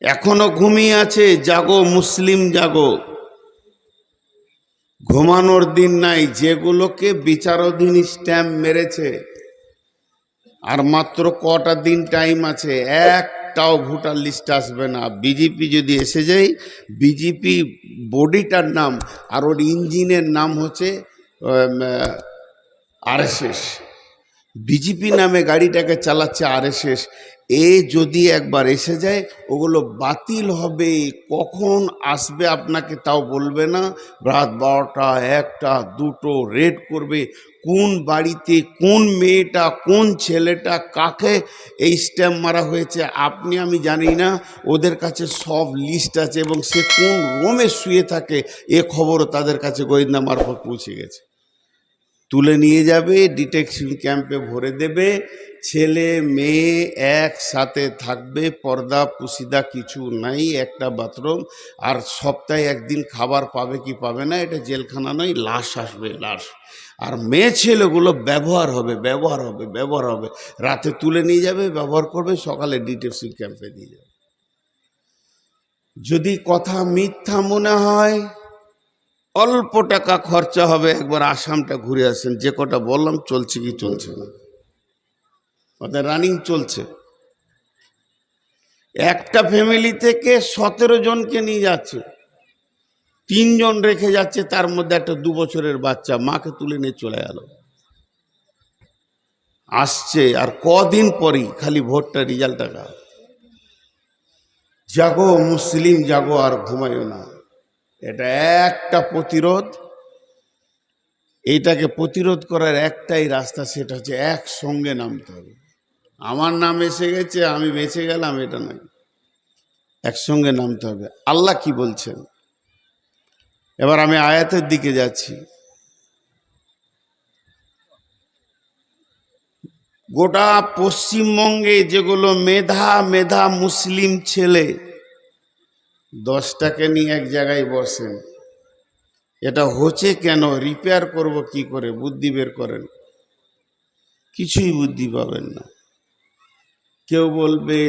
এখনো ঘুমিয়ে আছে, জাগো মুসলিম জাগো। ঘুমানোর দিন নাই। যেগুলোকে বিচারাধীন স্ট্যাম্প মেরেছে, আর মাত্র কটা দিন টাইম আছে, একটাও ভোটার লিস্ট আসবে না। বিজেপি যদি এসে যায়, বিজেপি বডিটার নাম আর ওর ইঞ্জিনের নাম হচ্ছে আরএসএস। বিজেপি নামে গাড়িটাকে চালাচ্ছে আরএসএস। এ যদি একবার এসে যায়, ওগুলো বাতিল হবে। কখন আসবে আপনাকে তাও বলবে না। রাত 12টা, 1টা, 2টো রেড করবে। কোন বাড়িতে কোন মেয়েটা, কোন ছেলেটা, কাকে এই স্ট্যাম্প মারা হয়েছে আপনি আমি জানি না। ওদের কাছে সব লিস্ট আছে, এবং সে কোন রুমে শুয়ে থাকে এ খবরও তাদের কাছে গোয়েন্দা মারফত পৌঁছে গেছে। তুলে নিয়ে যাবে, ডিটেকশন ক্যাম্পে ভরে দেবে। ছেলে মেয়ে একসাথে থাকবে, পর্দা পুশিদা কিছু নাই, একটা বাথরুম। আর সপ্তাহে একদিন খাবার পাবে কি পাবে না, এটা জেলখানা নয়, লাশ আসবে, লাশ। আর মেয়ে ছেলেগুলো ব্যবহার হবে, ব্যবহার হবে, ব্যবহার হবে। রাতে তুলে নিয়ে যাবে, ব্যবহার করবে, সকালে ডিটেকশন ক্যাম্পে দিয়ে যাবে। যদি কথা মিথ্যা মনে হয়, অল্প টাকা খরচা হবে, একবার আসামটা ঘুরে আসেন। যে কটা বললাম চলছে কি চলছে না, ওদের রানিং চলছে। একটা ফ্যামিলি থেকে 17 জনকে নিয়ে যাচ্ছে, 3 জন রেখে যাচ্ছে, তার মধ্যে একটা 2 বছরের বাচ্চা, মাকে তুলে নিয়ে চলে গেল। আসছে আর কদিন পরই, খালি ভোটটা রেজাল্ট টাকা। জাগো মুসলিম জাগো, আর ঘুমায়ও না। এটা একটা প্রতিরোধ। এইটাকে প্রতিরোধ করার একটাই রাস্তা, সেটা হচ্ছে একসঙ্গে নামতে হবে। আমার নাম এসে গেছে, আমি বেঁচে গেলাম, এটা নয়। একসঙ্গে নামতে হবে। আল্লাহ কি বলছেন, এবার আমি আয়াতের দিকে যাচ্ছি। গোটা পশ্চিমবঙ্গে যেগুলো মেধা মেধা মুসলিম ছেলে, 10টাকে নিয়ে এক জায়গায় বসেন। এটা হচ্ছে কেন, রিপেয়ার করব কি করে, বুদ্ধি বের করেন। কিছুই বুদ্ধি পাবেন না। কেউ বলবে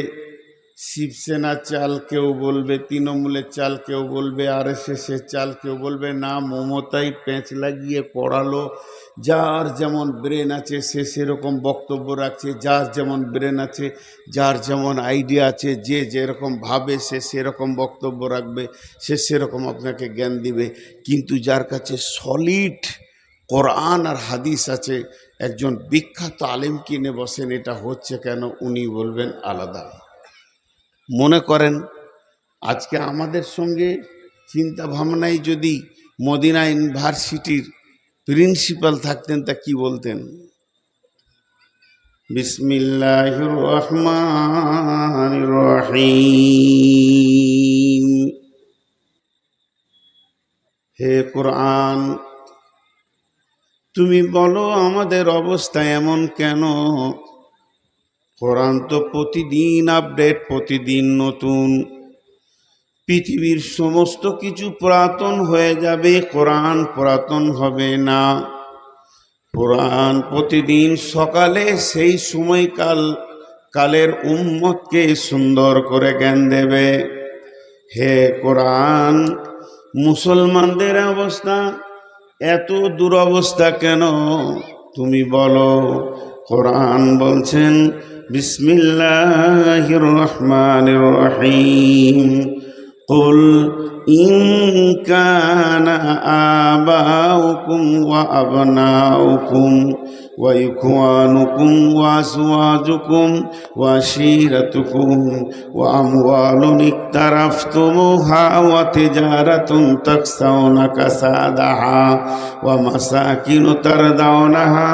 শিবসেনার চাল, কেউ বলবে তৃণমূলের চাল, কেউ বলবে আরএসএসের চাল, কেউ বলবে না মমতাই পেঁচ লাগিয়ে করালো। যার যেমন ব্রেন আছে সে সেরকম বক্তব্য রাখছে, যার যেমন ব্রেন আছে, যার যেমন আইডিয়া আছে, যে যেরকম ভাবে সে সেরকম বক্তব্য রাখবে, সে সেরকম আপনাকে জ্ঞান দিবে। কিন্তু যার কাছে সলিড কোরআন আর হাদিস আছে, একজন বিখ্যাত আলেম কিনে বসেন, এটা হচ্ছে কেন, উনি বলবেন আলাদা। মনে করেন আজকে আমাদের সঙ্গে চিন্তা ভাবনায় যদি মদিনা ইউনিভার্সিটির প্রিন্সিপাল থাকতেন, তা কি বলতেন? বিসমিল্লাহির রহমানির রহিম। হে কোরআন, তুমি বলো আমাদের অবস্থা এমন কেন? কোরআন তো প্রতিদিন আপডেট, প্রতিদিন নতুন। পৃথিবীর সমস্ত কিছু পুরাতন হয়ে যাবে, কোরআন পুরাতন হবে না। কোরআন প্রতিদিন সকালে সেই কালের উম্মতকে সুন্দর করে জ্ঞান দেবে। হে কোরআন, মুসলমানদের অবস্থা এত দুরবস্থা কেন তুমি বলো। কোরআন বলছেন বিসমিল্লাহির রহমানির রহিম। কুল ইন কানা আবাউকুম ওয়া আবনাউকুম ওয়া ইখওয়ানুকুম ওয়া আজওয়াজুকুম ওয়া আশীরাতুকুম ওয়া আমওয়ালুন ইকতারাফতুমুহা ওয়া তিজারাতুন তাকসাউনা কাসাদাহা ওয়া মাসাকিনু তারদাউনাহা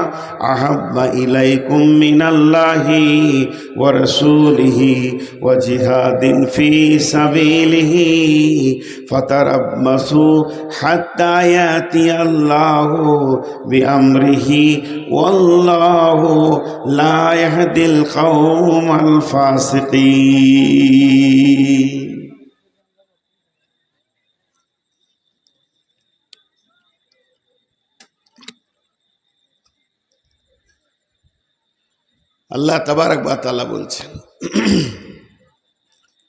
আহাব্বা ইলাইকুম মিনাল্লাহি ওয়া রাসূলিহি ওয়া জিহাদিন ফি সাবিলিহি ফাতারাব্বাসু হাত্তা ইয়াতিয়াল্লাহু বিআমরিহি ওয়াল্লাহু লা ইয়াহদিল কওমাল ফাসিকিন। আল্লাহ তাবারক ওয়া তাআলা বলছেন,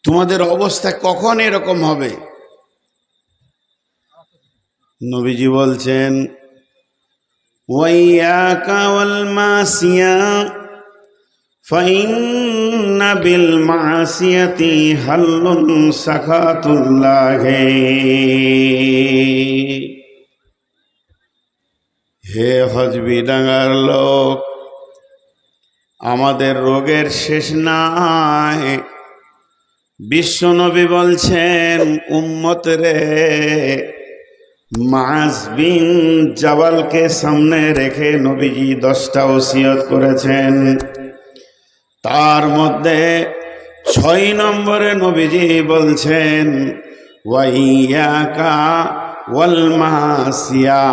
তোমাদের অবস্থা কখন এরকম হবে? নবীজি বলছেন ওয়াইয়াকা ওয়াল মাসিয়া ফাইন্না বিল মাসিয়াতি হাল্লুন সাকাতুল্লাহি। হে হজবিডাঙ্গার লোক, আমাদের রোগের শেষ নাই। বিশ্বনবী বলছেন উম্মত রে, মাআজ বিন জাবালকে সামনে রেখে নবীজি 10টা ওসিয়ত করেছেন। তার মধ্যে 6 নম্বরে নবীজি বলছেন ওয়াইয়াকা ওয়াল মাসিয়া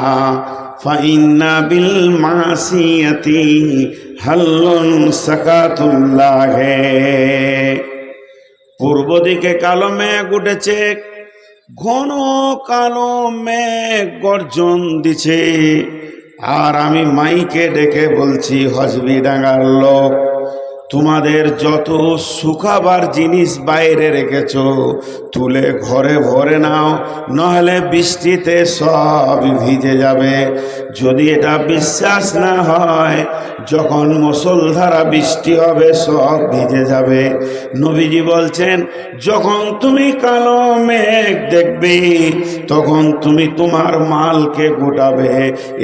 ফাইন্না বিল মাসিয়াতি হাল্লুন সাকাতুল্লাহি। পূর্ব দিকে কালো মেঘ উঠেছে, ঘন কালো মেঘ গর্জন দিছে, আর আমি মাইকে ডেকে বলছি হজবিডাঙ্গার লোক, তোমাদের যত শুকাবার জিনিস বাইরে রেখেছো তুলে ঘরে ভরে নাও, নহলে বৃষ্টিতে সব ভিজে যাবে। যদি এটা বিশ্বাস না হয়, যখন মুষলধারা বৃষ্টি হবে সব ভিজে যাবে। নবীজি বলছেন যখন তুমি কালো মেঘ দেখবে তখন তুমি তোমার মালকে গোটাবে,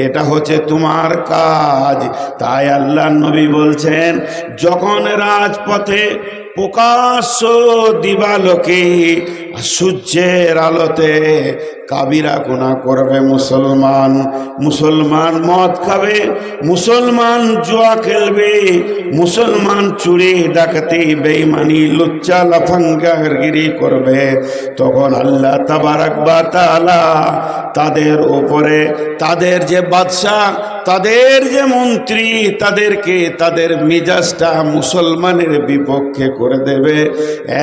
এটা হচ্ছে তোমার কাজ। তাই আল্লাহ নবী বলছেন যখন রাজপথে প্রকাশ্য দিবালোকে সূর্যের আলোতে কাবিরা গুনাহ করবে মুসলমান, মুসলমান মদ খাবে, মুসলমান জুয়া খেলবে, মুসলমান চুরি ডাকাতি বেঈমানি লুচ্চা লাফাঙ্গাগিরি করবে, তখন আল্লাহ তাবারাক ওয়া তাআলা তাদের উপরে তাদের যে বাদশা, তাদের যে মন্ত্রী, তাদেরকে তাদের মিজাজটা মুসলমানের বিপক্ষে করে দেবে।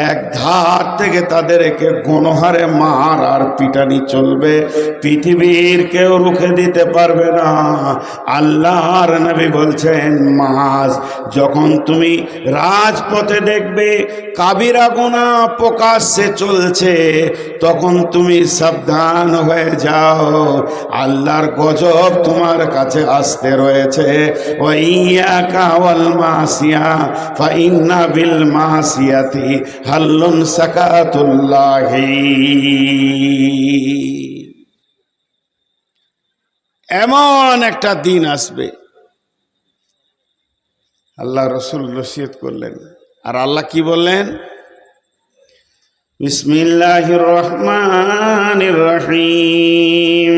এক ধার থেকে তাদেরকে গণহারে মার আর পিটানি চলবে, পৃথিবীর কেউ রুখে দিতে পারবে না। আল্লাহর নবী বলছেন মাস যখন তুমি রাজপথে দেখবে কাবিরা গুনাহ প্রকাশ্যে চলছে, তখন তুমি সাবধান হয়ে যাও, আল্লাহর গজব তোমার কাছে আসতে রয়েছে। ওয়াইয়াকা ওয়াল মাসিয়া ফাইন্না বিল মাসিয়াতি হাল্লুন সাকাতুল্লাহি। এমন একটা দিন আসবে, আল্লাহ রসুল নসিহত করলেন, আর আল্লাহ কি বললেন? বিসমিল্লাহির রহমানির রহিম।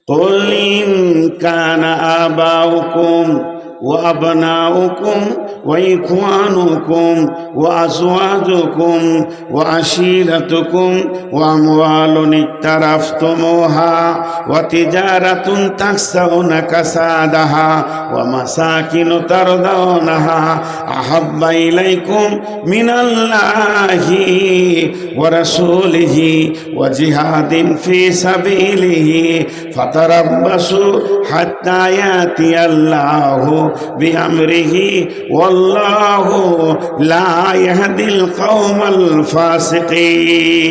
কুল ইন কানা আবাউকুম ওয়া আবনাউকুম ওয়া ইখওয়ানুকুম ওয়া আজওয়াজুকুম ওয়া আশীরাতুকুম ওয়া আমওয়ালুন ইকতারাফতুমুহা ওয়া তিজারাতুন তাখশাউনা কাসাদাহা ওয়া মাসাকিনু তারদাউনাহা আহাব্বা ইলাইকুম মিনাল্লাহি ওয়া রাসূলিহি ওয়া জিহাদিন ফি সাবিলিহি ফাতারাব্বাসু হাত্তা ইয়াতিয়াল্লাহু বিআমরিহি ওয়াল্লাহু লা ইয়াহদিল কওমাল ফাসিকিন।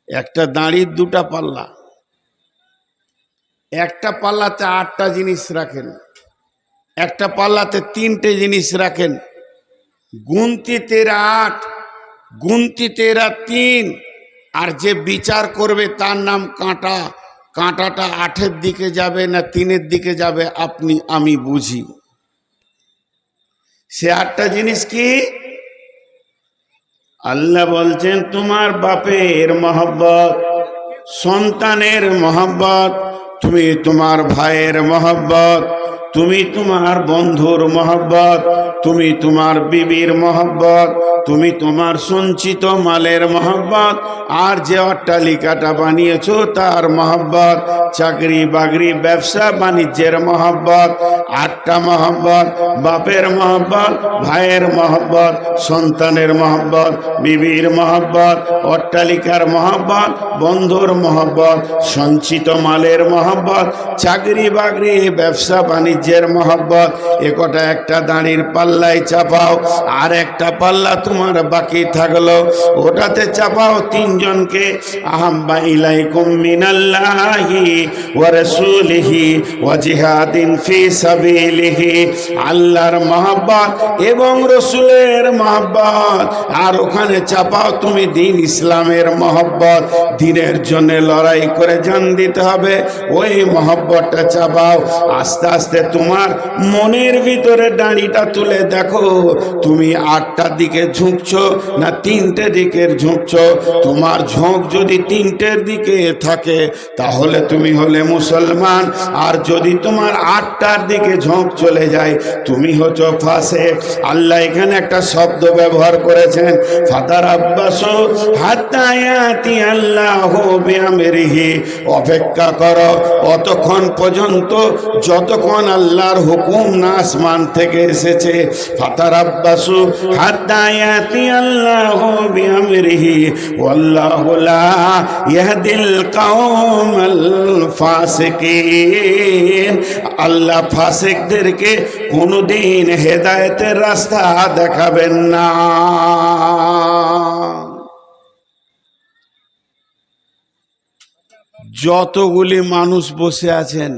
একটা দাঁড়ির 2টা পাল্লা, একটা পাল্লাতে 8টা জিনিস রাখেন, একটা পাল্লাতে 3টে জিনিস রাখেন। গুনতি 8, গুনতি 3, আর যে বিচার করবে তার নাম কাঁটা। কাঁটাটা 8-এর দিকে যাবে না 3-এর দিকে যাবে আপনি আমি বুঝি। সে 8টা জিনিস কি? আল্লাহ বলছেন তোমার বাপের মহব্বত, সন্তানের মহব্বত, তুমি তোমার ভাইয়ের মহব্বত, তুমি তোমার বন্ধুর মহব্বত, তুমি তোমার বিবির মহব্বত, তুমি তোমার সঞ্চিত মালের মহব্বত, আর যে অট্টালিকাটা বানিয়েছো তার মহব্বত, চাকরি বাকরি ব্যবসা বাণিজ্যের মহব্বত, 8টা মহব্বত, বাপের মহব্বত, ভাইয়ের মহব্বত, সন্তানের মহব্বত, বিবির মহব্বত, অট্টালিকার মহব্বত, বন্ধুর মহব্বত, সঞ্চিত মালের মহব্বত, চাকরি বাকরি ব্যবসা বাণিজ্যের মহব্বত, এ কটা একটা দাঁড়ির পাল্লায় চাপাও। আর একটা পাল্লা তোমার বাকি থাকলো, ওটাতে চাপাও 3 জনকে। আহাব্বা ইলাইকুম মিনাল্লাহি ওয়া রাসূলিহি ওয়া জিহাদিন ফি সাবিলিহি, আল্লাহর মহব্বত এবং রসুলের মহব্বত। আর ওখানে চাপাও তুমি দিন ইসলামের মহব্বত, দিনের জন্য লড়াই করে জান দিতে হবে, ওই মহব্বতটা চাপাও। আস্তে আস্তে তোমার মনের ভিতরে দাঁড়িটা তুলে দেখো, তুমি 8টার দিকে ঝুঁকছো না 3টে দিকের ঝুঁকছো। তোমার ঝোঁক যদি 3টের দিকে থাকে তাহলে তুমি হলে মুসলমান, আর যদি তোমার 8টার দিকে ঝোঁক চলে যায় তুমি হচ্ছ ফাসিক। আল্লাহ এখানে একটা শব্দ ব্যবহার করেছেন, ফাতারাব্বাসু হাত্তা ইয়াতি আল্লাহু বিআমরিহি, অপেক্ষা করো অতক্ষণ পর্যন্ত যতক্ষণ আল্লাহর হুকুম না আসমান থেকে এসেছে। ফাতারাব্বাসু হাত্তা ইয়াতি আল্লাহু বিআমরিহি ওয়াল্লাহু লা ইয়াহদিল কওমাল ফাসিকিন, আল্লাহ ফাসিকদেরকে কোনদিন হেদায়েতের রাস্তা দেখাবেন না। যতগুলি মানুষ বসে আছেন,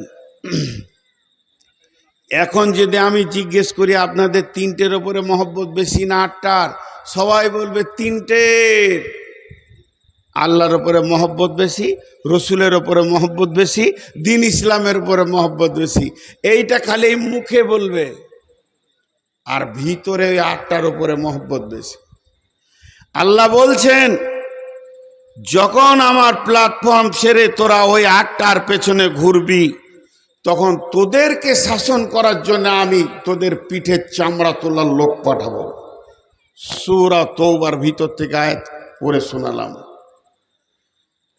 এখন যদি আমি জিজ্ঞেস করি আপনাদের 3টের ওপরে মহব্বত বেশি না 8টার, সবাই বলবে 3টের। আল্লাহর ওপরে মহব্বত বেশি, রসুলের ওপরে মহব্বত বেশি, দিন ইসলামের ওপরে মহব্বত বেশি। এইটা খালি মুখে বলবে, আর ভিতরে ওই 8টার ওপরে মহব্বত বেশি। আল্লাহ বলছেন, যখন আমার প্ল্যাটফর্ম ছেড়ে তোরা ওই 8টার পেছনে ঘুরবি, তখন তোদেরকে শাসন করার জন্য আমি তোদের পিঠের চামড়া তোলার লোক পাঠাবো। সূরা তওবার ভিতর থেকে আয়াত পড়ে শোনালাম।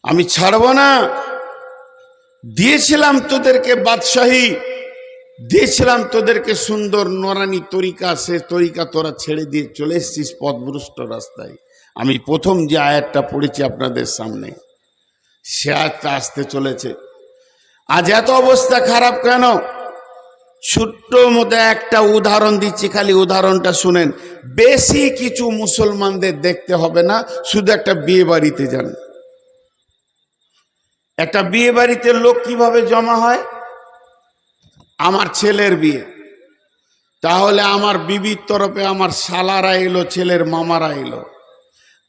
আমি ছাড়ব না। দিয়েছিলাম তোদেরকে বাদশাহী, দিয়েছিলাম তোদেরকে সুন্দর নরানি তরিকা, সে তরিকা তোরা ছেড়ে দিয়ে চলে এসেছিস পথভ্রষ্ট রাস্তায়। আমি প্রথম যে আয়াতটা পড়েছি আপনাদের সামনে, সে আয়াতটা আসতে চলেছে। আজ এত অবস্থা খারাপ কেন? ছোট্ট মধ্যে একটা উদাহরণ দিচ্ছি, খালি উদাহরণটা শুনেন। বেশি কিছু মুসলমানদের দেখতে হবে না, শুধু একটা বিয়ে বাড়িতে যান। একটা বিয়ে বাড়িতে লোক কিভাবে জমা হয়? আমার ছেলের বিয়ে, তাহলে আমার বিবির তরফে আমার শালারা এলো, ছেলের মামারা এলো,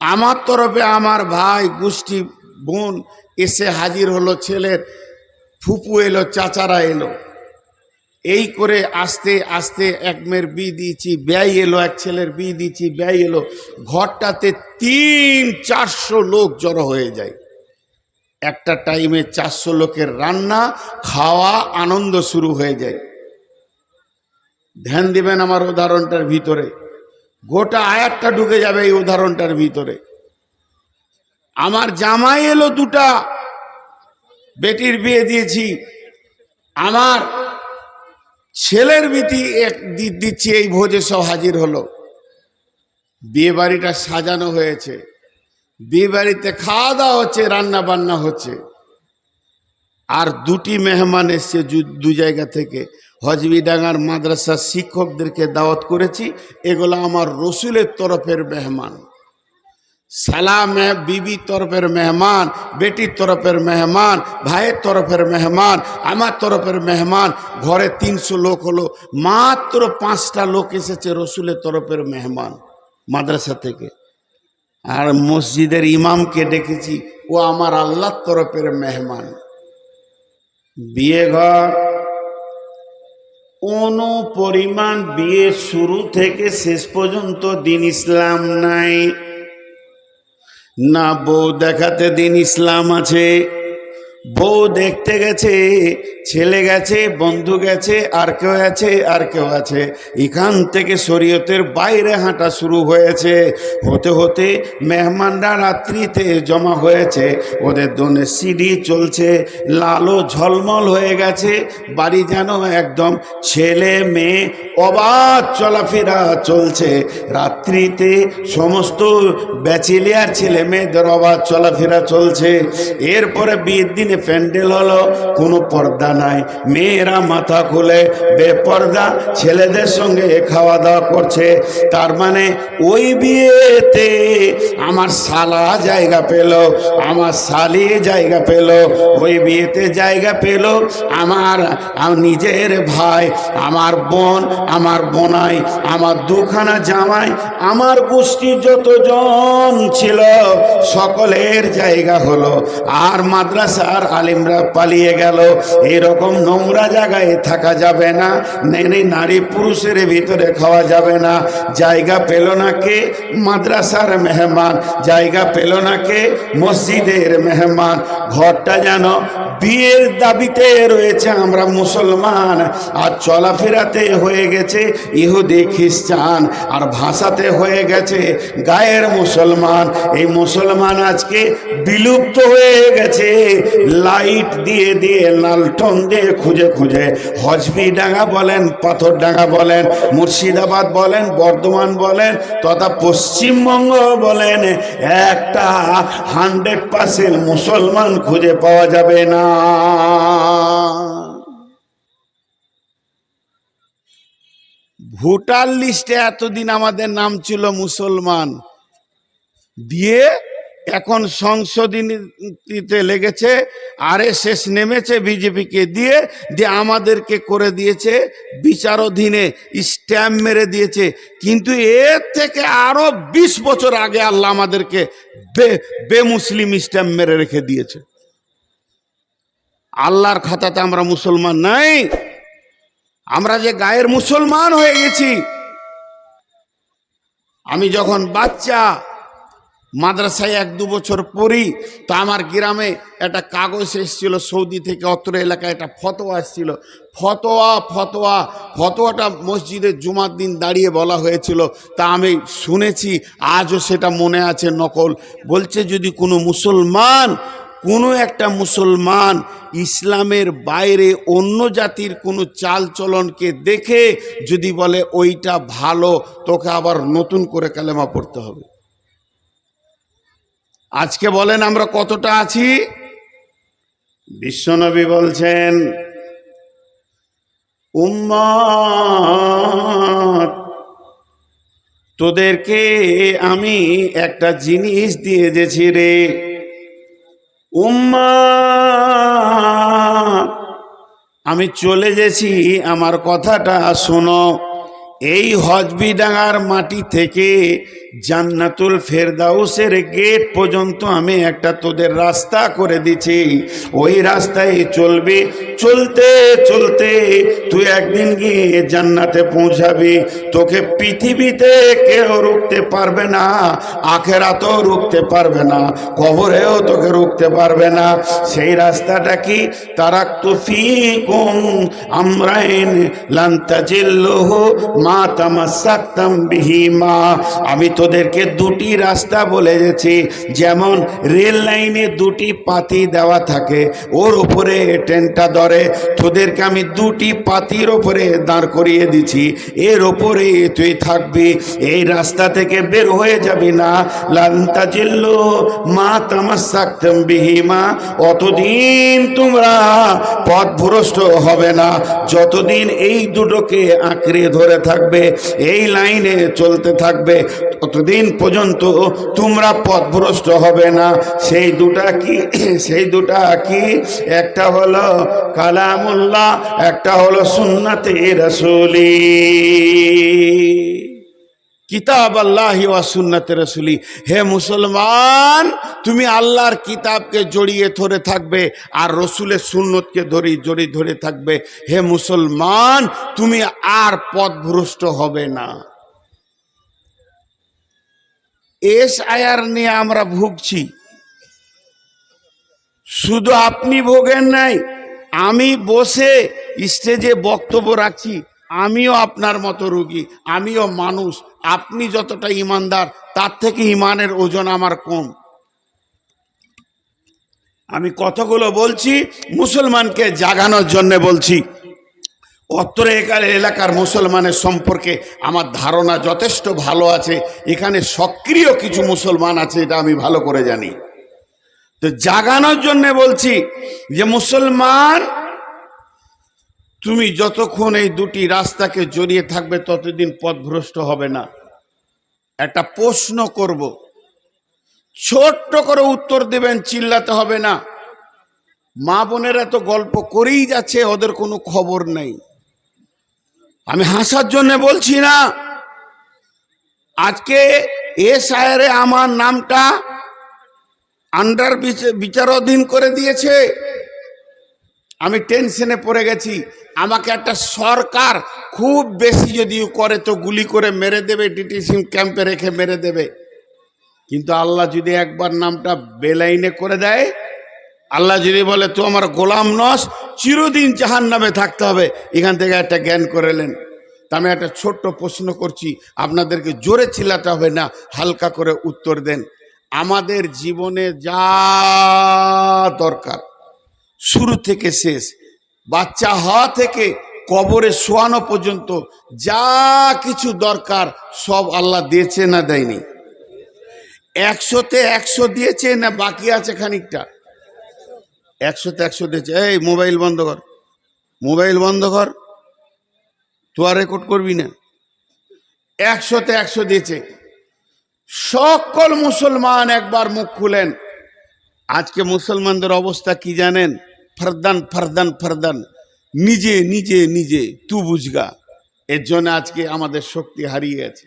আমার তরফে আমার ভাই গোষ্ঠী বোন এসে হাজির হলো, ছেলের ফুপু এলো, চাচারা এলো। এই করে আস্তে আস্তে এক মেয়ের বিয়ে দিয়েছি, ব্যয় এলো, এক ছেলের বিয়ে দিয়েছি, ব্যয় এলো। ঘরটাতে 300-400 লোক জড়ো হয়ে যায়। একটা টাইমে 400 লোকের রান্না খাওয়া আনন্দ শুরু হয়ে যায়। ধ্যান দিবেন আমার উদাহরণটার ভিতরে, গোটা আয়াতটা ঢুকে যাবে এই উদাহরণটার ভিতরে। আমার জামাই এলো, 2টা বেটির বিয়ে দিয়েছি, আমার ছেলের বিটি এক দিচ্ছি, এই ভোজে সব হাজির হলো। বিয়ে বাড়িটা সাজানো হয়েছে, বিয়ে বাড়িতে খাওয়া দাওয়া হচ্ছে, রান্না বান্না হচ্ছে। আর 2টি মেহমান এসছে 2 জায়গা থেকে। হজবিডাঙ্গার মাদ্রাসার শিক্ষকদেরকে দাওয়াত করেছি, এগুলো আমার রসুলের তরফের মেহমান। সালাম বিবির তরফের মেহমান, বেটির তরফের মেহমান, ভাইয়ের তরফের মেহমান, আমার তরফের মেহমান। ঘরে 300 লোক হলো, মাত্র 5টা লোক এসেছে রসুলের তরফের মেহমান মাদ্রাসা থেকে। আর মসজিদের ইমামকে ডেকেছি, ও আমার আল্লাহর তরফের মেহমান। বিয়ে ঘর পরিমাণ বিয়ে শুরু থেকে শেষ পর্যন্ত দিন ইসলাম নাই, না বউ দেখাতে দিন ইসলাম আছে, বউ দেখতে গেছে, ছেলে গেছে, বন্ধু গেছে, আর কেউ আছে, আর কেউ আছে। এখান থেকে শরীয়তের বাইরে হাঁটা শুরু হয়েছে। হতে হতে মেহমানরা রাত্রিতে জমা হয়েছে, ওদের দোনে সিঁড়ি চলছে, লালো ঝলমল হয়ে গেছে। বাড়ি যেন একদম ছেলে মেয়ে অবাধ চলাফেরা চলছে। রাত্রিতে সমস্ত ব্যাচেলিয়ার ছেলে মেয়েদের অবাধ চলাফেরা চলছে। এরপরে বিয়ের দিনে প্যান্ডেল হলো, কোনো পর্দা নাই, মেয়েরা মাথা খুলে বেপর্দা ছেলেদের সঙ্গে খাওয়া দাওয়া করছে। তার মানে ওই বিয়েতে আমার শালা জায়গা পেল, আমার শালি জায়গা পেল, ওই বিয়েতে জায়গা পেল আমার নিজের ভাই, আমার বোন, আমার বোনাই, আমার দুখানা জামাই, আমার গোষ্ঠী যতজন ছিল সকলের জায়গা হলো। আর মাদ্রাসার আলিমরা পালিয়ে গেল। এরকম নোংরা জায়গায় থাকা যাবে না, নারী পুরুষের ভিতরে খাওয়া যাবে না। জায়গা পেল না কে? মাদ্রাসার মেহমান। জায়গা পেল না কে? মসজিদের মেহমান। ঘরটা যেন বিয়ের দাবিতে রয়েছে আমরা মুসলমান, আর চলাফেরাতে হয়ে গেছে ইহুদি খ্রিস্টান, আর ভাষাতে হয়ে গেছে গায়ের মুসলমান। এই মুসলমান আজকে বিলুপ্ত হয়ে গেছে। লাইট দিয়ে দিয়ে, লালটন দিয়ে খুঁজে খুঁজে, হজবি ডাঙ্গা বলেন, পাথর ডাঙ্গা বলেন, মুর্শিদাবাদ বলেন, বর্ধমান বলেন, তথা পশ্চিমবঙ্গ বলেন, একটা 100% মুসলমান খুঁজে পাওয়া যাবে না। ভোটার লিস্টে এতদিন আমাদের নাম ছিল মুসলমান, দিয়ে এখন সংশোধনীতে লেগেছে, আরএসএস নেমেছে বিজেপিকে দিয়ে দিয়ে আমাদেরকে করে দিয়েছে বিচারাধীনে, স্ট্যাম্প মেরে দিয়েছে। কিন্তু এর থেকে আরো 20 বছর আগে আল্লাহ আমাদেরকে বেমুসলিম স্ট্যাম্প মেরে রেখে দিয়েছে। আল্লাহর খাতাতে আমরা মুসলমান নাই। আমরা যে গায়ের মুসলমান হয়ে গেছি। আমি যখন বাচ্চা মাদ্রাসায় 1-2 বছর পড়ি, তো আমার গ্রামে একটা কাগজ এসেছিল সৌদি থেকে, অত্র এলাকায় একটা ফতোয়া এসেছিল। ফতোয়াটা মসজিদের জুমার দিন দাঁড়িয়ে বলা হয়েছিল। তা আমি শুনেছি, আজও সেটা মনে আছে নকল। বলছে যদি কোনো একটা মুসলমান ইসলামের বাইরে অন্য জাতির কোনো চাল চলনকে দেখে যদি বলে ওইটা ভালো, তোকে আবার নতুন করে কালেমা পড়তে হবে। আজকে বলেন আমরা কতটা আছি? বিশ্বনবী বলছেন, উম্মত, তোদেরকে আমি একটা জিনিস দিয়ে দিয়েছি রে উম্মত, আমি চলে গেছি, আমার কথাটা শোনো। এই হজবিডাঙ্গার মাটি থেকে জান্নাতুল ফেরদাউসের গেট পর্যন্ত আমি একটা তোদের রাস্তা করে দিছি। ওই রাস্তায় চলবি, চলতে চলতে তুই একদিন গিয়ে জান্নাতে পৌঁছাবি। তোকে পৃথিবীতে কেউ রুখতে পারবে না, আখেরাতেও রুখতে পারবে না, কবরেও তোকে রুখতে পারবে না। সেই রাস্তাটা কি? তারাকতু ফীকুম আমরাইন লান তাজিল্লুহু মা তামাসসাকতাম বিহিমা। আমি তোদেরকে 2টি রাস্তা বলে গেছি। যেমন রেল লাইনে 2টি পাতি দেওয়া থাকে, ওর উপরে ট্রেনটা ধরে, তোদেরকে আমি 2টি পাতির ওপরে দাঁড় করিয়ে দিছি, এর ওপরে তুই থাকবি, এই রাস্তা থেকে বের হয়ে যাবি না। লান তাজিল্লু মা তামাসসাকতাম বিহিমা, অতদিন তোমরা পথভ্রষ্ট হবে না, যতদিন এই দুটোকে আঁকড়ে ধরে থাকবে, এই লাইনে চলতে থাকবে, ততদিন পর্যন্ত তোমরা পথভ্রষ্ট হবে না। সেই দুটা কি? একটা হলো কালামুল্লাহ, একটা হলো সুন্নাতে রাসূলি, কিতাব আল্লাহি ওয়া সুন্নাতে রাসূলি। হে মুসলমান, তুমি আল্লাহর কিতাবকে জড়িয়ে ধরে থাকবে আর রসুলের সুন্নতকে জড়িয়ে ধরে থাকবে। হে মুসলমান, তুমি আর পথভ্রষ্ট হবে না। এসআইআর নিয়ে আমরা ভুগছি, শুধু আপনি ভোগেন নাই, আমি বসে স্টেজে বক্তব্য রাখছি, আমিও আপনার মতো রোগী, আমিও মানুষ। আপনি যতটা ইমানদার তার থেকে ইমানের ওজন আমার কম। আমি কথাগুলো বলছি মুসলমানকে জাগানোর জন্য বলছি। অত্র এলাকার মুসলমানের সম্পর্কে আমার ধারণা যথেষ্ট ভালো আছে। এখানে সক্রিয় কিছু মুসলমান আছে, এটা আমি ভালো করে জানি। তো জাগানোর জন্য বলছি যে মুসলমান, তুমি যতক্ষণ এই দুটি রাস্তাকে জড়িয়ে থাকবে ততদিন পথভ্রষ্ট হবে না। একটা প্রশ্ন করব, ছোট্ট করে উত্তর দেবেন, চিল্লাতে হবে না। মা বোনেরা তো গল্প করেই যাচ্ছে, ওদের কোনো খবর নেই। আমি হাসার জন্য বলছি না। আজকে এসআইআরে আমার নামটা আন্ডার বিচারাধীন করে দিয়েছে। আমি টেনশনে পড়ে গেছি। আমাকে একটা সরকার খুব বেশি যদি করে তো গুলি করে মেরে দেবে, ডিটেনশন ক্যাম্পে রেখে মেরে দেবে। কিন্তু আল্লাহ যদি একবার নামটা বেলাইনে করে দেয়, আল্লাহ যদি বলে তো আমার গোলাম নস, চিরদিন জাহান্নামে থাকতে হবে, এখান থেকে একটা জ্ঞান করেলেন। তা আমি একটা ছোট্ট প্রশ্ন করছি, আপনাদেরকে জোরে চিল্লাতে হবে না, হালকা করে উত্তর দেন। আমাদের জীবনে যা দরকার শুরু থেকে শেষ, বাচ্চা হওয়া থেকে কবরে শোয়ানো পর্যন্ত যা কিছু দরকার সব আল্লাহ দিয়েছে না দেয়নি? 100-তে 100 দিয়েছে না বাকি আছে খানিকটা? 100-তে 100 দিয়েছে। এই মোবাইল বন্ধ কর, মোবাইল বন্ধ কর, তো আর রেকর্ড করবি না। 100-তে 100 দিয়েছে। সকল মুসলমান একবার মুখ খুলেন। আজকে মুসলমানদের অবস্থা কি জানেন? ফরদান ফরদান ফরদান, নিজে নিজে নিজে তু বুঝগা। এর জন্য আজকে আমাদের শক্তি হারিয়ে গেছে।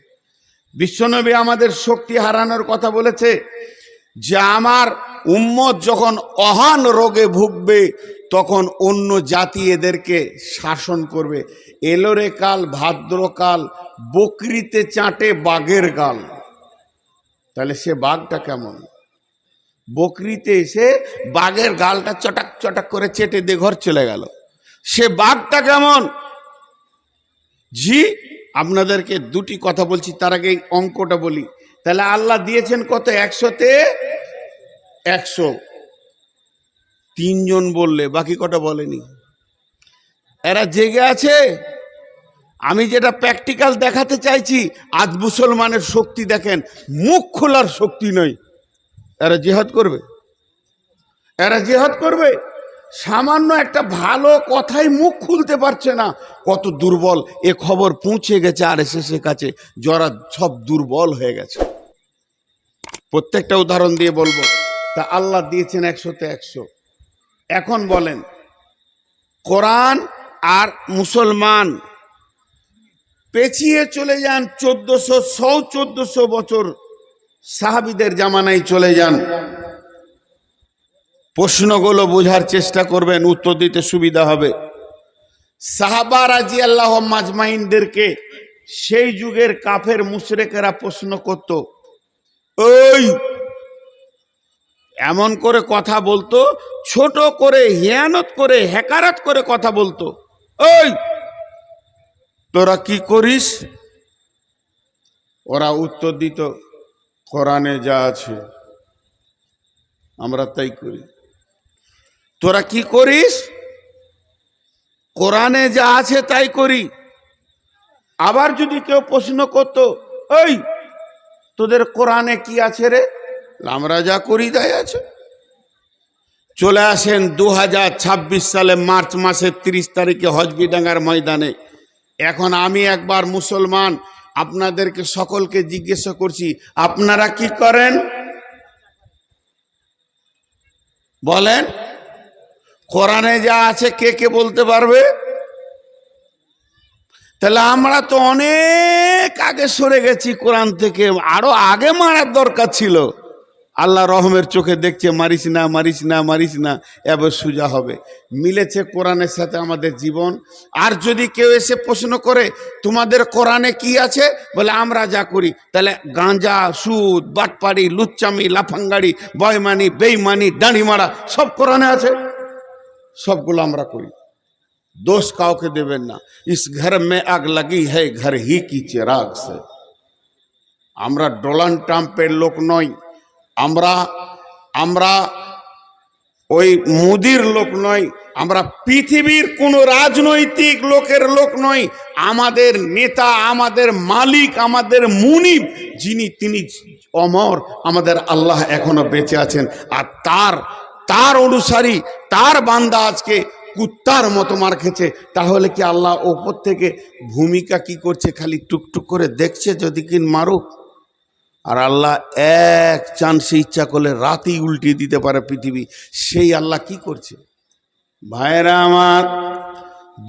বিশ্বনবী আমাদের শক্তি হারানোর কথা বলেছে যে আমার উম্মত যখন অহান রোগে ভুগবে তখন অন্য জাতি এদেরকে শাসন করবে। এলোরে কাল ভাদ্রকাল, বকরিতে চাটে বাঘের গাল। তাহলে সে বাঘটা কেমন? বকরিতে এসে বাঘের গালটা চটাক চটাক করে চেটে দিয়ে ঘর চলে গেল, সে বাঘটা কেমন? জি, আপনাদেরকে দুটি কথা বলছি, তার আগে অঙ্কটা বলি। তাহলে আল্লাহ দিয়েছেন কত? 100-তে 100। 3 জন বললে, বাকি কটা বলেনি। এরা জেগে আছে। আমি যেটা প্র্যাকটিক্যাল দেখাতে চাইছি, আজ মুসলমানের শক্তি দেখেন, মুখ খোলার শক্তি নয়। এরা জিহাদ করবে, এরা জিহাদ করবে। সামান্য একটা ভালো কথাই মুখ খুলতে পারছে না, কত দুর্বল। এ খবর পৌঁছে গেছে আরএসএসের কাছে, যারা সব দুর্বল হয়ে গেছে। প্রত্যেকটা উদাহরণ দিয়ে বলবো। তা আল্লাহ দিয়েছেন 100-তে 100। এখন বলেন, কোরআন আর মুসলমান পেছিয়ে চলে যান 1400 বছর, সাহাবীদের জামানায় চলে যান। প্রশ্নগুলো বোঝার চেষ্টা করবেন, উত্তর দিতে সুবিধা হবে। সাহাবা রাদিয়াল্লাহু মাজমাইনদেরকে সেই যুগের কাফের মুশরিকেরা প্রশ্ন করত, ওই এমন করে কথা বলতো, ছোট করে হিয়ানত করে হেকারাত করে কথা বলতো, ওই তোরা কি করিস? ওরা উত্তর দিত, কোরআনে যা আছে আমরা তাই করি। তোরা কি করিস? কোরআনে যা আছে তাই করি। আবার যদি কেউ প্রশ্ন করত, ওই তোদের কোরআনে কি আছে রে? আমরা যা করি তাই আছে। চলে আসেন 2026 সালে মার্চ মাসের 30 তারিখে হজবিডাঙ্গার ময়দানে। এখন আমি একবার মুসলমান আপনাদেরকে সকলকে জিজ্ঞাসা করছি, আপনারা কি করেন? বলেন, কোরআনে যা আছে কে কে বলতে পারবে? তাহলে আমরা তো অনেক আগে সরে গেছি কোরআন থেকে, আরো আগে মারার দরকার ছিল। আল্লাহ রহমের চোখে দেখছে, মারিস না মারিস না মারিস না, এবার সোজা হবে। মিলেছে কোরআনের সাথে আমাদের জীবন। আর যদি কেউ এসে প্রশ্ন করে তোমাদের কোরআনে কি আছে, বলে আমরা যা করি, তাহলে গাঁজা, সুদ, বাটপাড়ি, লুচ্চামি, লাফাঙ্গাড়ি, বয়মানি, বেইমানি, দাড়ি মারা সব কোরআনে আছে, সবগুলো আমরা করি। দোষ কাউকে দেবেন না। ইস ঘর মে আগ লাগি হ্যায় ঘর হি কি চিরাগ সে। আমরা ডোনাল্ড ট্রাম্পের লোক নই, আমরা ওই মোদির লোক নই, আমরা পৃথিবীর কোন রাজনৈতিক লোকের লোক নই। আমাদের নেতা, আমাদের মালিক, আমাদের মুনিব যিনি, তিনি অমর, আমাদের আল্লাহ এখনো বেঁচে আছেন। আর তার অনুসারী, তার বান্দা আজকে কুত্তার মতো মার খেছে। তাহলে কি আল্লাহ ওপর থেকে ভূমিকা কি করছে? খালি টুকটুক করে দেখছে যদি কিন মারুক। আর আল্লাহ এক চান্সে ইচ্ছা করলে রাতেই উল্টিয়ে দিতে পারে পৃথিবী। সেই আল্লাহ কি করছে? ভাইরা আমার,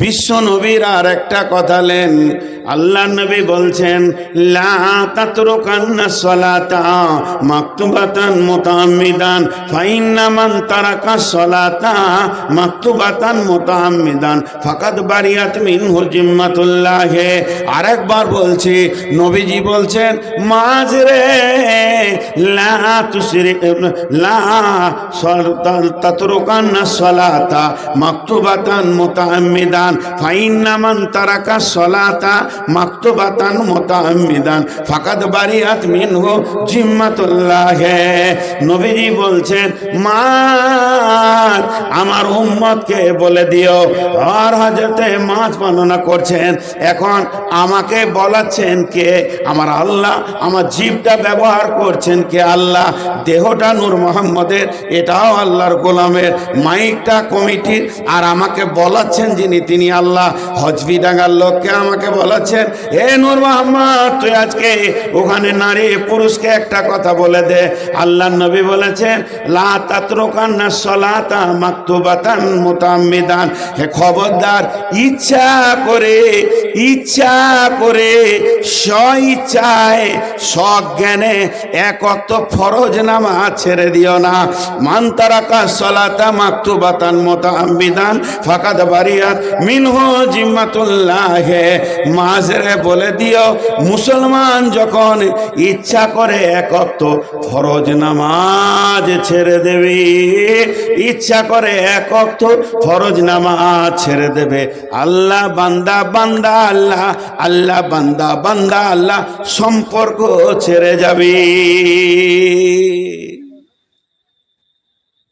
বিশ্ব নবীর আর একটা কথা লেন। আল্লাহ নবী বলছেন, লা তাতরুকান্না সলাতা মাকতুবাতান মুতাআম্মিদান ফাইন্না মান তারাকা সলাতা মাকতুবাতান মুতাআম্মিদান ফাকাদ বারিয়াত মিনহু জিম্মাতুল্লাহ। আরেকবার বলছি, নবীজি বলছেন, মাঝরে লা তুশরিক লা তাতরুকান্না সলাতা মাকতুবাতান মুতাআম্মিদান ফাইন্না মান তারাকা সলাতা মাকতুবাতান মুতাআম্মিদান ফাকাদ বারিয়াত মিনহু জিম্মাতুল্লাহ। নবীজি বলছেন, মা আমার উম্মতকে বলে দিও। আর হযরতে মাছ বর্ণনা করছেন, এখন আমাকে বলাচ্ছেন কে? আমার আল্লাহ। আমার জিভটা ব্যবহার করছেন কে? আল্লাহ। দেহটা নূর মোহাম্মদের, এটাও আল্লাহর গোলামের। মাইকটা কমিটির, আর আমাকে বলাচ্ছেন যিনি, তিনি আল্লাহ। হজবি ডাঙ্গার লোককে আমাকে বলাচ্ছেন, এ নূর মোহাম্মদ, তুই আজকে ওখানে নারী পুরুষকে একটা কথা বলে দে। আল্লাহ নবী বলেছেন, লা তাতরুকান্না সলাতা মাকতুবাতান মুতাআম্মিদান। হে খবরদার, ইচ্ছা করে স্বইচ্ছায় সজ্ঞানে এক ওয়াক্ত ফরজ নামাজ ছেড়ে দিও না। মান তারাকা সলাতা মাকতুবাতান মুতাআম্মিদান ফাকাদ বারিয়াত মিনহু জিম্মাতুল্লাহ। মাঝরে বলে দিও, মুসলমান যখন ইচ্ছা করে এক ওয়াক্ত ফরজ নামাজ ছেড়ে দেবে, ইচ্ছা করে এক ওয়াক্ত ফরজ নামাজ ছেড়ে দেবে, আল্লাহ বান্দা বান্দা আল্লাহ, আল্লাহ বান্দা বান্দা আল্লাহ সম্পর্ক ছেড়ে যাবে।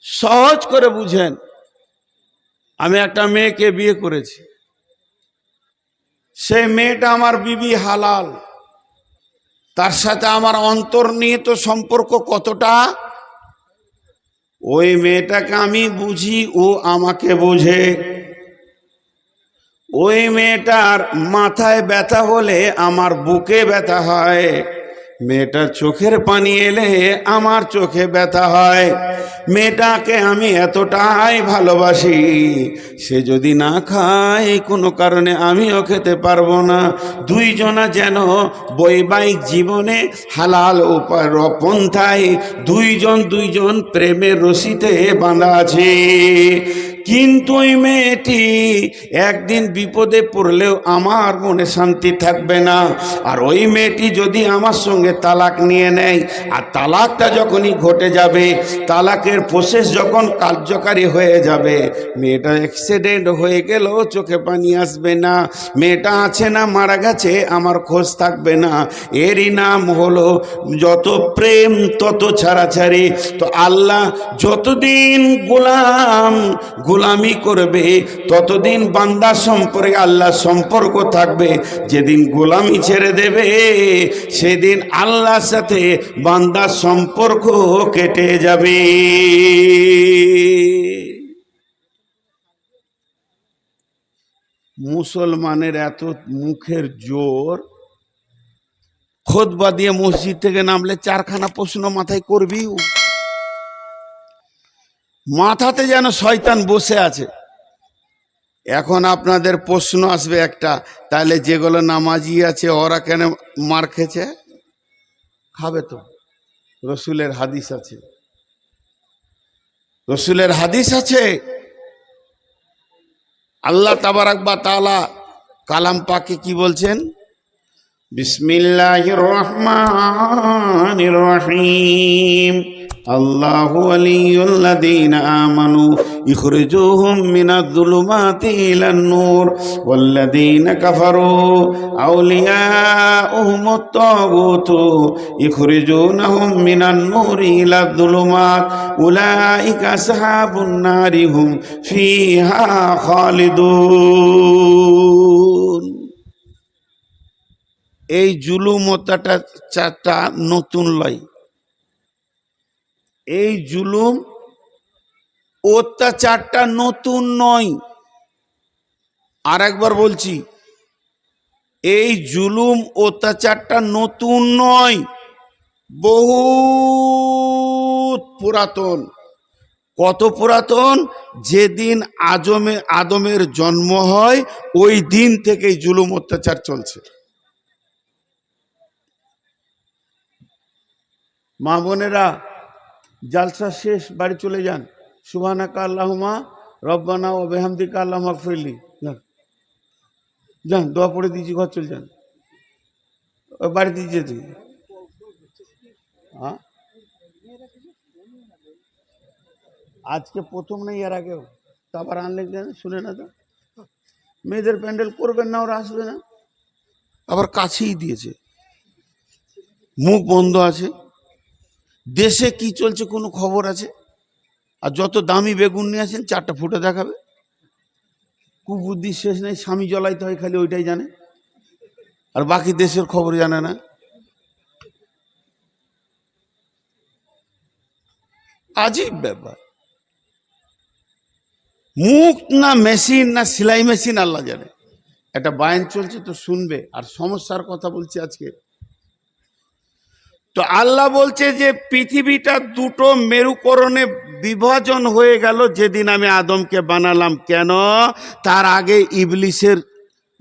সহজ করে বুঝেন। আমি একটা মেয়েকে বিয়ে করেছি, সেই মেয়েটা আমার বিবি হালাল, তার সাথে আমার অন্তর্নিহিত সম্পর্ক কতটা, ওই মেয়েটাকে আমি বুঝি, ও আমাকে বুঝে। ওই মেয়েটার মাথায় ব্যথা হলে আমার বুকে ব্যথা হয়, মেয়েটার চোখের পানি এলে আমার চোখে ব্যথা হয়। মেয়েটাকে আমি এতটাই ভালোবাসি, সে যদি না খায় কোনো কারণে আমিও খেতে পারবো না। দুইজনা যেন বৈবাহিক জীবনে হালাল উপায় পন্থায় দুইজন প্রেমের রশিতে বাঁধা আছে। কিন্তু ওই মেয়েটি একদিন বিপদে পড়লেও আমার মনে শান্তি থাকবে না। আর ওই মেয়েটি যদি আমার সঙ্গে তালাক নিয়ে নেয়, আর তালাকটা যখনই ঘটে যাবে, তালাকের প্রসেস যখন কার্যকারী হয়ে যাবে, মেয়েটা অ্যাক্সিডেন্ট হয়ে গেলেও চোখে পানি আসবে না, মেয়েটা আছে না মারা গেছে আমার খোঁজ থাকবে না। এরই নাম হলো যত প্রেম তত ছাড়াছাড়ি। তো আল্লাহ যতদিন গোলামি করবে, ততদিন বান্দা সম্পর্কে আল্লাহ সম্পর্ক থাকবে। যেদিন গোলামি ছেড়ে দেবে, সেদিন আল্লাহর সাথে বান্দার সম্পর্ক কেটে যাবে। মুসলমানের এত মুখের জোর, খুতবা দিয়ে মসজিদ থেকে নামলে চারখানা প্রশ্ন মাথায় করবি, মাথাতে যেন শয়তান বসে আছে। এখন আপনাদের প্রশ্ন আসবে একটা, তাহলে যেগুলো নামাজি আছে ওরা কেন মার খেছে? খাবে তো, রসুলের হাদিস আছে, রসুলের হাদিস আছে। আল্লাহ তাবারাক ওয়া তাআলা কালাম পাকে কি বলছেন? বিসমিল্লাহির রহমানির রহিম। আল্লাহু ওয়ালিয়ুল্লাযীনা আমানু ইখরিজুহুম মিনাজ-যুলুমাতি ইলান-নূর ওয়াল্লাযীনা কাফারু আউলিয়াউহুমুত-তাগুতু ইখরিজুনাহুম মিনান-নূরি ইলাজ-যুলুমাত উলাইকা আসহাবুন নারি হুম ফিহা খালিদুন। এই জুলুম অত্যাচারটা নতুন লয়, এই জুলুম অত্যাচারটা নতুন নয়। আর একবার বলছি, এই জুলুম অত্যাচারটা নতুন নয়, বহুত পুরাতন। কত পুরাতন? যেদিন আদমের জন্ম হয় ওই দিন থেকেই জুলুম অত্যাচার চলছে। মা বোনেরা, জালসা শেষ, বাড়ি চলে যান। সুবহানাকা আল্লাহুম্মা রব্বানা ওয়া বিহামদিকা আল্লাহুম্মা গফিরলি। যান, দোয়া পড়ে দিয়েছি, ঘর চলে যান। বাড়িতে যেতে হ্যাঁ, আজকে প্রথম নেই, এর আগেও তো আবার আনলেন কেন? শুনে না তো, মেয়েদের প্যান্ডেল করবেন না, ওরা আসবে না, আবার কাছেই দিয়েছে, মুখ বন্ধ আছে। দেশে কি চলছে কোনো খবর আছে? আর যত দামি বেগুন নিয়ে আসেন 4টা ফুটে দেখাবে। কুবুদ্ধি শেষ নেই, স্বামী জ্বলাইতে হয় খালি ওইটাই জানে, আর বাকি দেশের খবর জানে না। আজীব ব্যাপার। মুখ না মেশিন না সেলাই মেশিন আল্লাহ জানে। একটা বায়ান চলছে তো শুনবে, আর সমস্যার কথা বলছি আজকে। তো আল্লাহ বলছে যে পৃথিবীটা দুটো মেরুকরণে বিভাজন হয়ে গেল যেদিন আমি আদমকে বানালাম। কেন? তার আগে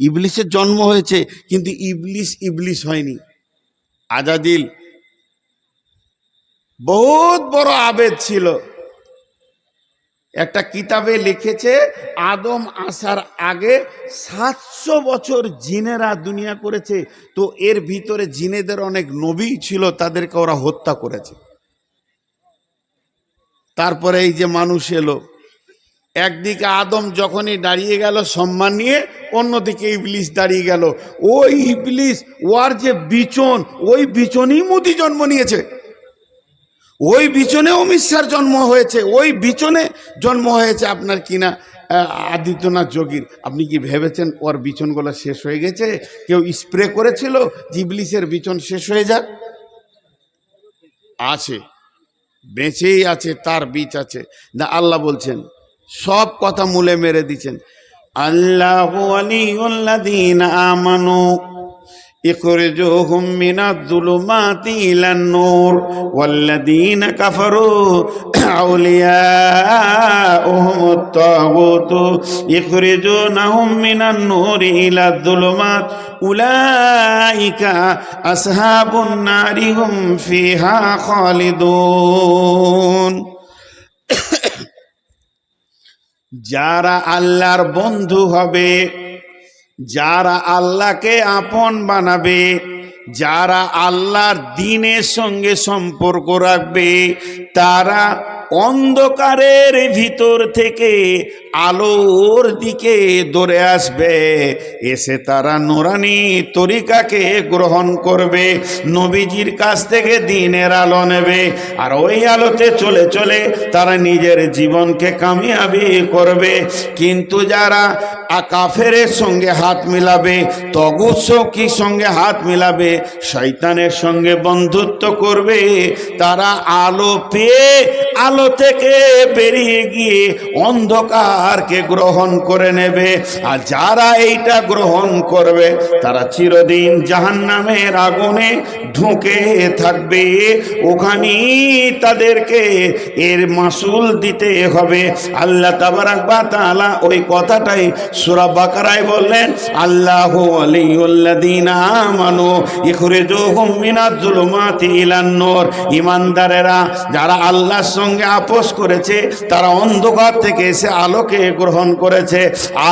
ইবলিসের জন্ম হয়েছে, কিন্তু ইবলিস হয়নি। আজাদিল বহুত বড় আবেদ ছিল। একটা কিতাবে লিখেছে আদম আসার আগে 700 বছর জিনেরা দুনিয়া করেছে। তো এর ভিতরে জিনেদের অনেক নবী ছিল, তাদেরকে ওরা হত্যা করেছে। তারপরে এই যে মানুষ এলো, একদিকে আদম যখনই দাঁড়িয়ে গেল সম্মান নিয়ে, অন্যদিকে ইবলিস দাঁড়িয়ে গেল। ওই ইবলিস, ওর যে বিচন, ওই বিচনই মুদি জন্ম নিয়েছে, ওই বিচনে অমিত শাহর জন্ম হয়েছে, ওই বিচনে জন্ম হয়েছে আপনার কিনা আদিত্যনাথ যোগীর। আপনি কি ভেবেছেন ওর বিচনগুলো শেষ হয়ে গেছে? কেউ স্প্রে করেছিল ইবলিসের বিচন শেষ হয়ে যাক? আছে, বেঁচেই আছে, তার বীজ আছে না। আল্লাহ বলছেন, সব কথা মূলে মেরে দিচ্ছেন। আল্লাহু ওয়ালিয়ুল্লাযীনা আমানু ইখরিজুহুম মিনাজ-যুলুমাতি ইলান-নূর ওয়াল্লাযীনা কাফারু আউলিয়াউহুমুত-তাগুতু ইখরিজুনাহুম মিনান-নূরি ইলাজ-যুলুমাত উলাইকা আসহাবুন নারি হুম ফিহা খালিদুন। যারা আল্লাহর বন্ধু হবে, যারা আল্লাহকে আপন বানাবে, যারা আল্লাহর দ্বীনের সঙ্গে সম্পর্ক রাখবে, তারা অন্ধকারের ভিতর থেকে আলোর দিকে দৌড়ে আসবে, এসে তারা নুরানি তরিকাকে গ্রহণ করবে, নবীজির কাছ থেকে দ্বীনের আলো নেবে, আর ওই আলোতে চলে চলে তারা নিজের জীবনকে কামিয়াবি করবে। কিন্তু যারা কাফেরের সঙ্গে হাত মিলাবে, তগুত শৌকির সঙ্গে হাত মিলাবে, শয়তানের সঙ্গে বন্ধুত্ব করবে, তারা আলো পেয়ে আলো আলো থেকে বেরিয়ে গিয়ে অন্ধকারকে গ্রহণ করে নেবে। আর যারা এইটা গ্রহণ করবে তারা চিরদিন জাহান্নামের আগুনে ঢুকে থাকবে, ওখানেই তাদেরকে এর মাসুল দিতে হবে। আল্লাহ তাবারাক ওয়া তাআলা ওই কথাটাই সূরা বাকারায় বললেন, আল্লাহু ওয়ালিয়ুল্লাযীনা আমানু ইখরিজুহুম মিনাজ যুলুমাতি ইলান নূর। ঈমানদারেরা যারা আল্লাহর সঙ্গে আপোস করেছে তারা অন্ধকার থেকে এসে আলোকে গ্রহণ করেছে।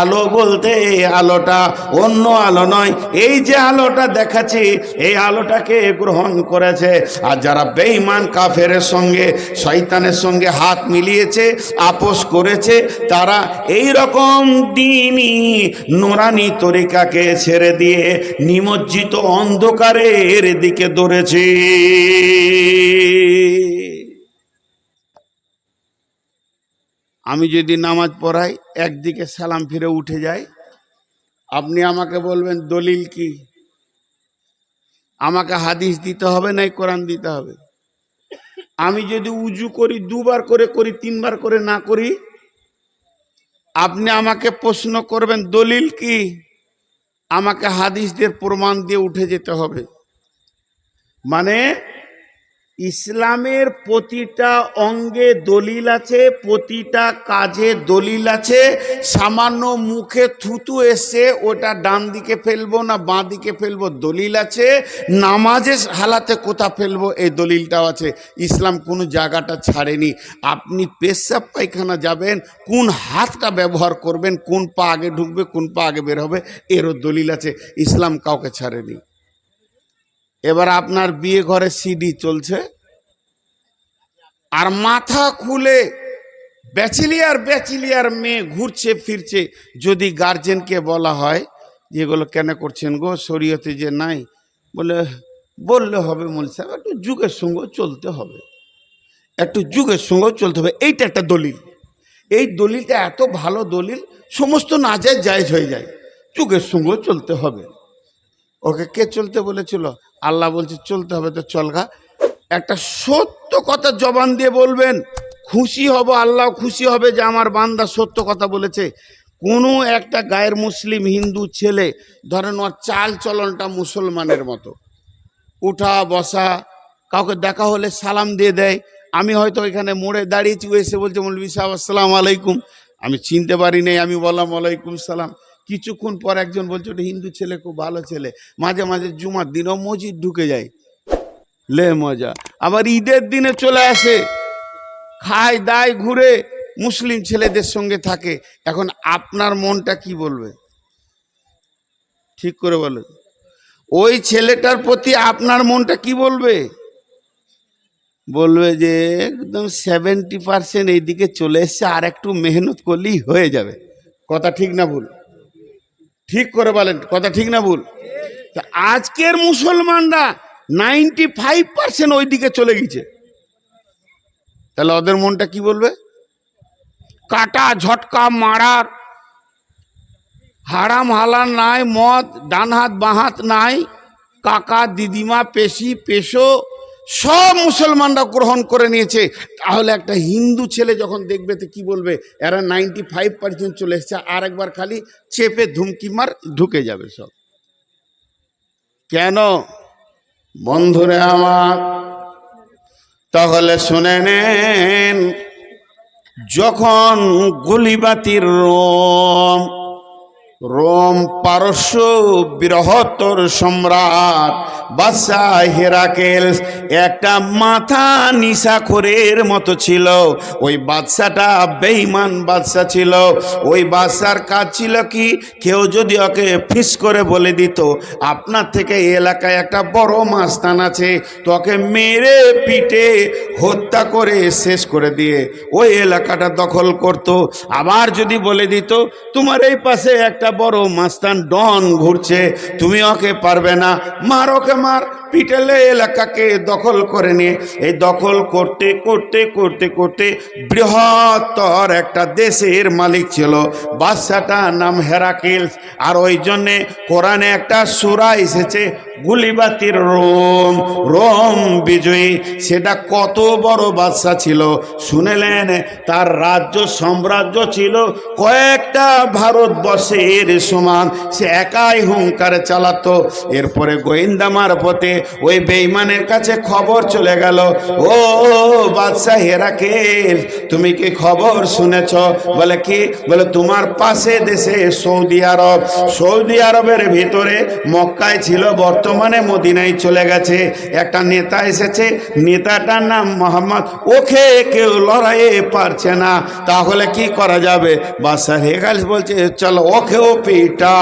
আলো বলতে এই আলোটা অন্য আলো নয়, এই যে আলোটা দেখাচ্ছি এই আলোটাকে গ্রহণ করেছে। আর যারা বেঈমান কাফেরের সঙ্গে শয়তানের সঙ্গে হাত মিলিয়েছে, আপোস করেছে, তারা এই রকম দ্বীনি নুরানি তরিকাকে ছেড়ে দিয়ে নিমজ্জিত অন্ধকারের দিকে দৌড়েছে। আমি যদি নামাজ পড়াই, একদিকে সালাম ফিরে উঠে যাই, আপনি আমাকে বলবেন দলিল কি? আমাকে হাদিস দিতে হবে না কোরআন দিতে হবে? আমি যদি উজু করি, দুবার করে করি, তিনবার করে না করি, আপনি আমাকে প্রশ্ন করবেন দলিল কি? আমাকে হাদিস দিয়ে প্রমাণ দিয়ে উঠে যেতে হবে। মানে ইসলামের প্রতিটা অঙ্গে দলিল আছে, প্রতিটা কাজে দলিল আছে। সামান্য মুখে থুতু এসে ওটা ডান দিকে ফেলবো না বাঁ দিকে ফেলবো দলিল আছে। নামাজের হালাতে কোথা ফেলবো এই দলিলটাও আছে। ইসলাম কোনো জায়গাটা ছাড়েনি। আপনি পেশাব পায়খানা যাবেন, কোন হাতটা ব্যবহার করবেন, কোন পা আগে ঢুকবে কোন পা আগে বের হবে, এরও দলিল আছে। ইসলাম কাউকে ছাড়েনি। এবার আপনার বিয়ে ঘরে সিডি চলছে আর মাথা খুলে ব্যাচিলিয়ার মেয়ে ঘুরছে ফিরছে, যদি গার্জেনকে বলা হয় যেগুলো কেন করছেন গো, শরীয়তে যে নাই, বললে হবে মৌলভী সাহেব একটু যুগের সঙ্গে চলতে হবে, একটু যুগের সঙ্গেও চলতে হবে। এইটা একটা দলিল। এই দলিলটা এত ভালো দলিল, সমস্ত নাজায়েজ জায়েজ হয়ে যায়। যুগের সঙ্গেও চলতে হবে। ওকে কে চলতে বলেছিল? আল্লাহ বলছে চলতে হবে, তো চলগা। একটা সত্য কথা জবান দিয়ে বলবেন, খুশি হব, আল্লাহ খুশি হবে যে আমার বান্দা সত্য কথা বলেছে। কোনো একটা গায়ের মুসলিম হিন্দু ছেলে, ধরেন ওর চাল চলনটা মুসলমানের মতো, উঠা বসা, কাউকে দেখা হলে সালাম দিয়ে দেয়। আমি হয়তো ওইখানে মোড়ে দাঁড়িয়েছি, ও এসে বলছে মৌলভী সাহেব আসসালামু আলাইকুম, আমি চিনতে পারি নাই, আমি বললাম ওয়ালাইকুম সালাম। কিছুক্ষণ পর একজন বলছে ওটা হিন্দু ছেলে, খুব ভালো ছেলে, মাঝে মাঝে জুমার দিনও মসজিদ ঢুকে যায়, লে মজা। আবার ঈদের দিনে চলে আসে, খায় দায় ঘুরে, মুসলিম ছেলেদের সঙ্গে থাকে। এখন আপনার মনটা কি বলবে? ঠিক করে বলেন, ওই ছেলেটার প্রতি আপনার মনটা কি বলবে? বলবে যে একদম 70% এইদিকে চলে এসছে, আর একটু মেহনত করলেই হয়ে যাবে। কথা ঠিক না ভুল? ঠিক করে বলেন, কথা ঠিক না ভুল? তা আজকের মুসলমানরা 95% ওইদিকে চলে গেছে, তাহলে ওদের মনটা কি বলবে? কাটা ঝটকা মারার, হারাম হালাল নাই, মদ ডান হাত বাঁ হাত নাই, কাকা দিদিমা পেশি পেশো সব মুসলমানরা গ্রহণ করে নিয়েছে। তাহলে একটা হিন্দু ছেলে যখন দেখবে তো কি বলবে? এরা 95% চলে এসছে, আর একবার খালি চেপে ধুমকি মার ঢুকে যাবে সব। কেন বন্ধুরে আমার? তাহলে শুনে নেন, যখন গুলিবাতির রোম পারস্য বৃহত্তর সম্রাট বাদশাহ হেরাকেল একটা মাথা নিশাখোরের মতো ছিল। ওই বাদশাটা বেঈমান বাদশা ছিল। ওই বাদশার কাজ ছিল কি, কেউ যদি ওকে ফিস করে বলে দিত আপনার থেকে এই এলাকায় একটা বড় মাস্তান আছে, তোকে মেরে পিটে হত্যা করে শেষ করে দিয়ে ওই এলাকাটা দখল করত। আবার যদি বলে দিত তোমার এই পাশে একটা বড় মাস্তান ডন ঘুরছে, তুমি ওকে পারবে না, মার ওকে মার, ক্যাপিটাল এলাকাকে দখল করে নিয়ে এই দখল করতে করতে করতে করতে বৃহত্তর একটা দেশের মালিক ছিল। বাদশাটার নাম হেরাক্লিস। আর ওই জন্যে কোরআনে একটা সূরা এসেছে গুলিবাতির রোম, রোম বিজয়ী। সেটা কত বড় বাদশা ছিল শুনেলেন? তার রাজ্য সাম্রাজ্য ছিল কয়েকটা ভারতবর্ষের সমান। সে একাই হুঙ্কারে চালাতো। এরপরে গোয়েন্দা মারফতে ওই বেঈমানের কাছে খবর চলে গেল, ও বাদশা হেরাক্লিস, তুমি কি খবর শুনেছ? বলে কি? বলে তোমার পাশে দেশে সৌদি আরব, সৌদি আরবের ভিতরে মক্কায় ছিল, বর্তমানে মদিনায় চলে গেছে। একটা নেতা এসেছে, নেতাটার নাম মোহাম্মদ। ওকে কেউ লড়াইয়ে পারছে না, তাহলে কি করা যাবে? বাদশা হেরাক্লিস বলছে চলো ওকেও পিটা।